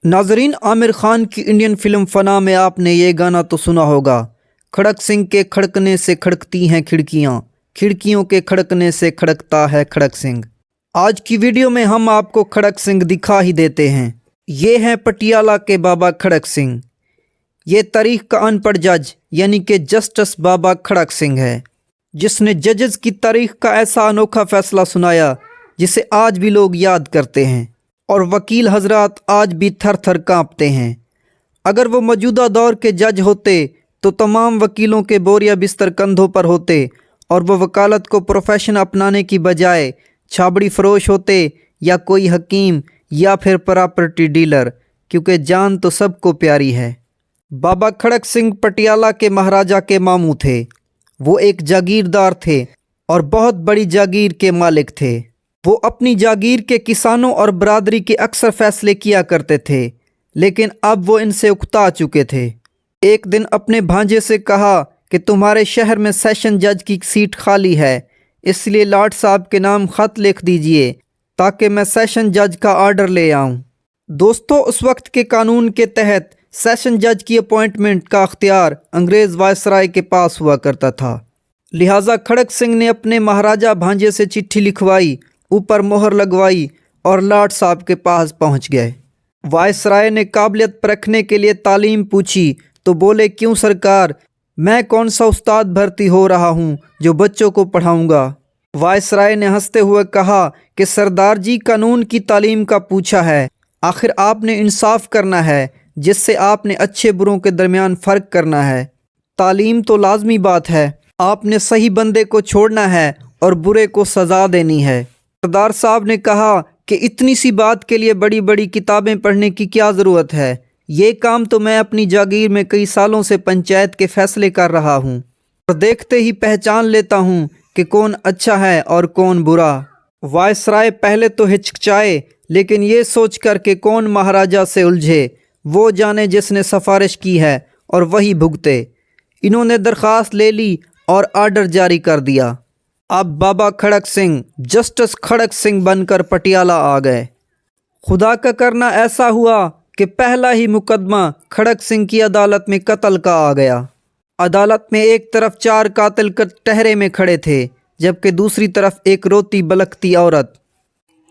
नाजरीन, आमिर खान की Indian film फना में आपने ये गाना तो सुना होगा। खड़क सिंह के खड़कने से खड़कती हैं खिड़कियाँ, खिड़कियों के खड़कने से खड़कता है खड़क सिंह। आज की वीडियो में हम आपको खड़क सिंह दिखा ही देते हैं। ये हैं पटियाला के बाबा खड़क सिंह। ये तारीख का अनपढ़ जज यानी कि जस्टिस बाबा खड़क सिंह है, जिसने जजेस की तारीख का ऐसा अनोखा फैसला सुनाया जिसे आज भी लोग याद करते हैं और वकील हजरात आज भी थर थर काँपते हैं। अगर वो मौजूदा दौर के जज होते तो तमाम वकीलों के बोरिया बिस्तर कंधों पर होते और वो वकालत को प्रोफेशन अपनाने की बजाय छाबड़ी फरोश होते या कोई हकीम या फिर प्रॉपर्टी डीलर, क्योंकि जान तो सबको प्यारी है। बाबा खड़क सिंह पटियाला के महाराजा के मामू थे। वो एक जागीरदार थे और बहुत बड़ी जागीर के मालिक थे। वो अपनी जागीर के किसानों और बरादरी के अक्सर फैसले किया करते थे, लेकिन अब वो इनसे उकता चुके थे। एक दिन अपने भांजे से कहा कि तुम्हारे शहर में सेशन जज की सीट खाली है, इसलिए लॉर्ड साहब के नाम खत लिख दीजिए ताकि मैं सेशन जज का आर्डर ले आऊं। दोस्तों, उस वक्त के कानून के तहत सेशन जज की अपॉइंटमेंट का अख्तियार अंग्रेज़ वायसराय के पास हुआ करता था। लिहाजा खड़क सिंह ने अपने महाराजा भांजे से चिट्ठी लिखवाई, ऊपर मोहर लगवाई और लॉर्ड साहब के पास पहुंच गए। वायसराय ने काबिलियत परखने के लिए तालीम पूछी तो बोले, क्यों सरकार, मैं कौन सा उस्ताद भर्ती हो रहा हूं जो बच्चों को पढ़ाऊंगा। वायसराय ने हंसते हुए कहा कि सरदार जी, कानून की तालीम का पूछा है, आखिर आपने इंसाफ करना है, जिससे आपने अच्छे बुरों के दरमियान फ़र्क करना है। तालीम तो लाजमी बात है, आपने सही बंदे को छोड़ना है और बुरे को सज़ा देनी है। सरदार साहब ने कहा कि इतनी सी बात के लिए बड़ी बड़ी किताबें पढ़ने की क्या ज़रूरत है, ये काम तो मैं अपनी जागीर में कई सालों से पंचायत के फैसले कर रहा हूँ और देखते ही पहचान लेता हूँ कि कौन अच्छा है और कौन बुरा। वायसराय पहले तो हिचकिचाए, लेकिन ये सोच कर कि कौन महाराजा से उलझे, वो जाने जिसने सिफारिश की है और वही भुगते। इन्होंने दरख्वास्त ले ली और आर्डर जारी कर दिया। अब बाबा खड़क सिंह जस्टिस खड़क सिंह बनकर पटियाला आ गए। खुदा का करना ऐसा हुआ कि पहला ही मुकदमा खड़क सिंह की अदालत में कत्ल का आ गया। अदालत में एक तरफ 4 कातिल कटहरे में खड़े थे, जबकि दूसरी तरफ एक रोती बलकती औरत।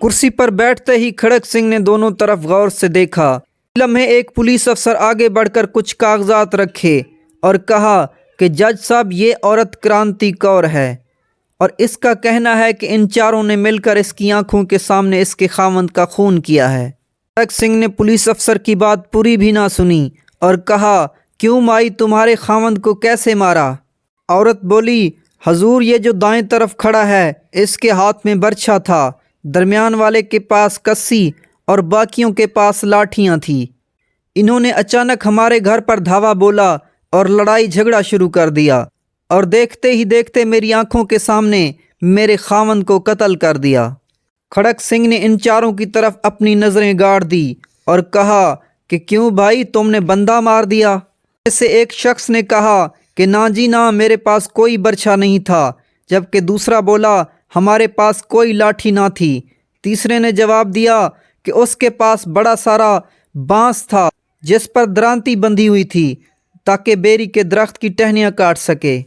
कुर्सी पर बैठते ही खड़क सिंह ने दोनों तरफ गौर से देखा। लम्हे एक पुलिस अफसर आगे बढ़कर कुछ कागजात रखे और कहा कि जज साहब, ये औरत क्रांति कौर है और इसका कहना है कि इन चारों ने मिलकर इसकी आंखों के सामने इसके खावंद का खून किया है। खड़क सिंह ने पुलिस अफसर की बात पूरी भी ना सुनी और कहा, क्यों माई, तुम्हारे खावंद को कैसे मारा। औरत बोली, हजूर, ये जो दाएं तरफ खड़ा है इसके हाथ में बर्छा था, दरमियान वाले के पास कस्सी और बाकियों के पास लाठियां थी। इन्होंने अचानक हमारे घर पर धावा बोला और लड़ाई झगड़ा शुरू कर दिया और देखते ही देखते मेरी आंखों के सामने मेरे खावंद को कत्ल कर दिया। खड़क सिंह ने इन चारों की तरफ अपनी नज़रें गाड़ दी और कहा कि क्यों भाई, तुमने बंदा मार दिया। ऐसे एक शख्स ने कहा कि ना जी ना, मेरे पास कोई बर्छा नहीं था, जबकि दूसरा बोला, हमारे पास कोई लाठी ना थी। तीसरे ने जवाब दिया कि उसके पास बड़ा सारा बांस था जिस पर दरांती बंधी हुई थी ताकि बेरी के दरख्त की टहनियाँ काट सके।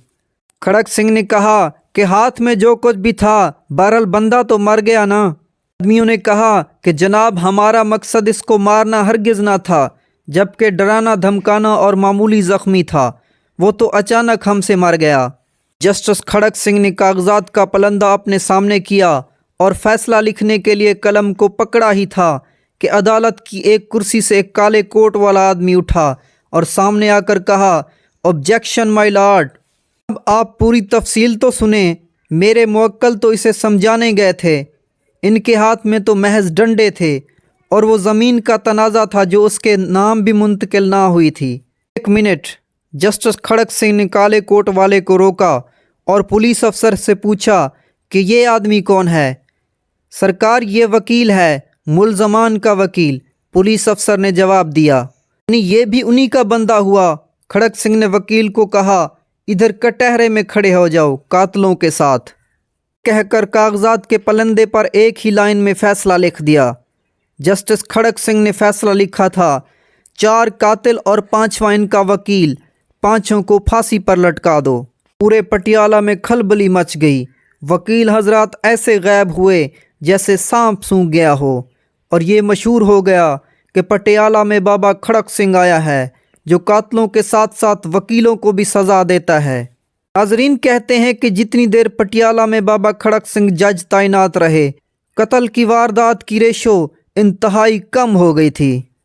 खड़क सिंह ने कहा कि हाथ में जो कुछ भी था, बहरहाल बंदा तो मर गया ना। आदमियों ने कहा कि जनाब, हमारा मकसद इसको मारना हरगिज़ ना था, जबकि डराना धमकाना और मामूली ज़ख्मी था, वो तो अचानक हमसे मर गया। जस्टिस खड़क सिंह ने कागजात का पलंदा अपने सामने किया और फैसला लिखने के लिए कलम को पकड़ा ही था कि अदालत की एक कुर्सी से एक काले कोट वाला आदमी उठा और सामने आकर कहा, ऑब्जेक्शन माय लॉर्ड। अब आप पूरी तफसील तो सुने। मेरे मुवक्किल तो इसे समझाने गए थे, इनके हाथ में तो महज डंडे थे और वो ज़मीन का तनाज़ा था जो उसके नाम भी मुंतकिल ना हुई थी। 1 मिनट, जस्टिस खड़क सिंह ने काले कोट वाले को रोका और पुलिस अफसर से पूछा कि ये आदमी कौन है। सरकार, ये वकील है, मुलजमान का वकील, पुलिस अफसर ने जवाब दिया। यानी ये भी उन्हीं का बंदा हुआ। खड़क सिंह ने वकील को कहा, इधर कटहरे में खड़े हो जाओ कातलों के साथ, कहकर कागजात के पलंदे पर एक ही लाइन में फैसला लिख दिया। जस्टिस खड़क सिंह ने फैसला लिखा था, 4 कातिल और 5वां इनका वकील, पांचों को फांसी पर लटका दो। पूरे पटियाला में खलबली मच गई। वकील हजरात ऐसे गायब हुए जैसे सांप सूंघ गया हो, और ये मशहूर हो गया कि पटियाला में बाबा खड़क सिंह आया है, जो कातलों के साथ साथ वकीलों को भी सज़ा देता है। नाजरीन कहते हैं कि जितनी देर पटियाला में बाबा खड़क सिंह जज तैनात रहे, कत्ल की वारदात की रेशो इंतहाई कम हो गई थी।